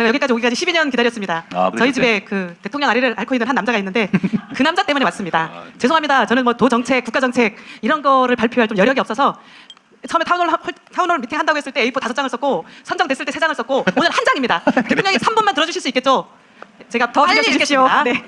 제가 여기까지 오기까지 12년 기다렸습니다. 저희 집에 그 대통령 아리를 앓고 있는 한 남자가 있는데 그 남자 때문에 왔습니다. 죄송합니다. 저는 뭐 도정책, 국가정책 이런 거를 발표할 좀 여력이 없어서 처음에 타운홀 미팅 한다고 했을 때 A4 5장을 썼고 선정됐을 때 3장을 썼고 오늘 한 장입니다. 대통령이 3분만 들어주실 수 있겠죠? 제가 더 빨리 읽겠습니다. 네.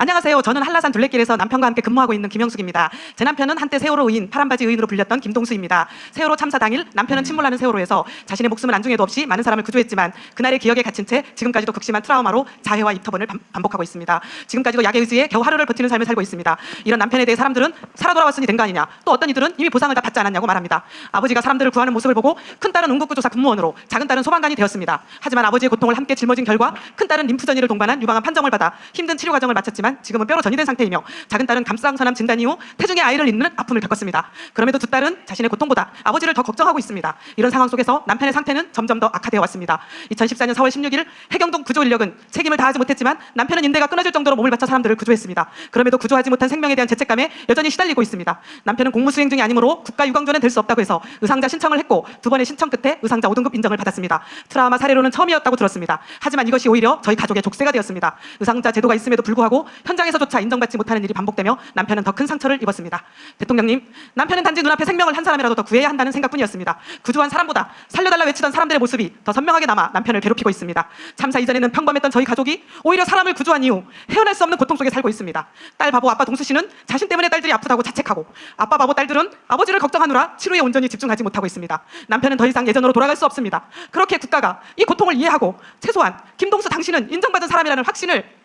안녕하세요. 저는 한라산 둘레길에서 남편과 함께 근무하고 있는 김영숙입니다. 제 남편은 한때 세월호 의인, 파란바지 의인으로 불렸던 김동수입니다. 세월호 참사 당일 남편은 침몰하는 세월호에서 자신의 목숨은 안중에도 없이 많은 사람을 구조했지만 그날의 기억에 갇힌 채 지금까지도 극심한 트라우마로 자해와 입터번을 반복하고 있습니다. 지금까지도 약에 의지해 겨우 하루를 버티는 삶을 살고 있습니다. 이런 남편에 대해 사람들은 살아 돌아왔으니 된 거 아니냐, 또 어떤 이들은 이미 보상을 다 받지 않았냐고 말합니다. 아버지가 사람들을 구하는 모습을 보고 큰딸은 응급구조사 근무원으로, 작은딸은 소방관이 되었습니다. 하지만 아버지의 고통을 함께 짊어진 결과 큰딸은 림프전이를 동반한 유방암 판정을 받아 힘든 치료 과정을 마쳤지만 지금은 뼈로 전이된 상태이며 작은딸은 감수성선암 진단 이후 태중의 아이를 잇는 아픔을 겪었습니다. 그럼에도 두 딸은 자신의 고통보다 아버지를 더 걱정하고 있습니다. 이런 상황 속에서 남편의 상태는 점점 더 악화되어 왔습니다. 2014년 4월 16일 해경동 구조 인력은 책임을 다하지 못했지만 남편은 인대가 끊어질 정도로 몸을 바쳐 사람들을 구조했습니다. 그럼에도 구조하지 못한 생명에 대한 죄책감에 여전히 시달리고 있습니다. 남편은 공무 수행 중이 아니므로 국가 유광조는 될 수 없다고 해서 의상자 신청을 했고 2번의 신청 끝에 의상자 5등급 인정을 받았습니다. 트라우마 사례로는 처음이었다고 들었습니다. 하지만 이것이 오히려 저희 가족의 족쇄가 되었습니다. 의상자 제도가 있음에도 불구하고 현장에서조차 인정받지 못하는 일이 반복되며 남편은 더 큰 상처를 입었습니다. 대통령님, 남편은 단지 눈앞에 생명을 한 사람이라도 더 구해야 한다는 생각뿐이었습니다. 구조한 사람보다 살려달라 외치던 사람들의 모습이 더 선명하게 남아 남편을 괴롭히고 있습니다. 참사 이전에는 평범했던 저희 가족이 오히려 사람을 구조한 이후 헤어날 수 없는 고통 속에 살고 있습니다. 딸 바보 아빠 동수 씨는 자신 때문에 딸들이 아프다고 자책하고, 아빠 바보 딸들은 아버지를 걱정하느라 치료에 온전히 집중하지 못하고 있습니다. 남편은 더 이상 예전으로 돌아갈 수 없습니다. 그렇게 국가가 이 고통을 이해하고 최소한 김동수 당신은 인정받은 사람이라는 확신을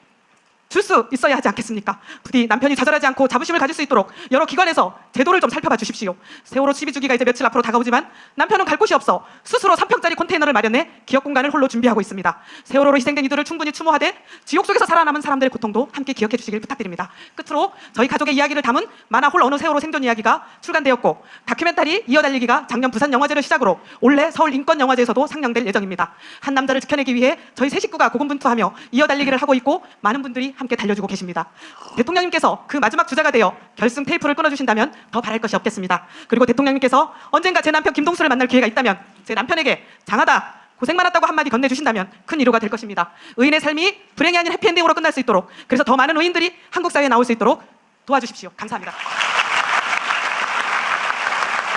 줄 수 있어야 하지 않겠습니까? 부디 남편이 좌절하지 않고 자부심을 가질 수 있도록 여러 기관에서 제도를 좀 살펴봐 주십시오. 세월호 12주기가 이제 며칠 앞으로 다가오지만 남편은 갈 곳이 없어 스스로 3평짜리 컨테이너를 마련해 기억 공간을 홀로 준비하고 있습니다. 세월호로 희생된 이들을 충분히 추모하되 지옥 속에서 살아남은 사람들의 고통도 함께 기억해 주시길 부탁드립니다. 끝으로 저희 가족의 이야기를 담은 만화 홀 어느 세월호 생존 이야기가 출간되었고 다큐멘터리 이어달리기가 작년 부산 영화제를 시작으로 올해 서울 인권영화제에서도 상영될 예정입니다. 한 남자를 지켜내기 위해 저희 세 식구가 고군분투하며 이어달리기를 하고 있고 많은 분들이 함께 달려주고 계십니다. 대통령님께서 그 마지막 주자가 되어 결승 테이프를 끊어주신다면 더 바랄 것이 없겠습니다. 그리고 대통령님께서 언젠가 제 남편 김동수를 만날 기회가 있다면 제 남편에게 장하다, 고생 많았다고 한마디 건네주신다면 큰 위로가 될 것입니다. 의인의 삶이 불행이 아닌 해피엔딩으로 끝날 수 있도록, 그래서 더 많은 의인들이 한국 사회에 나올 수 있도록 도와주십시오. 감사합니다.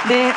네.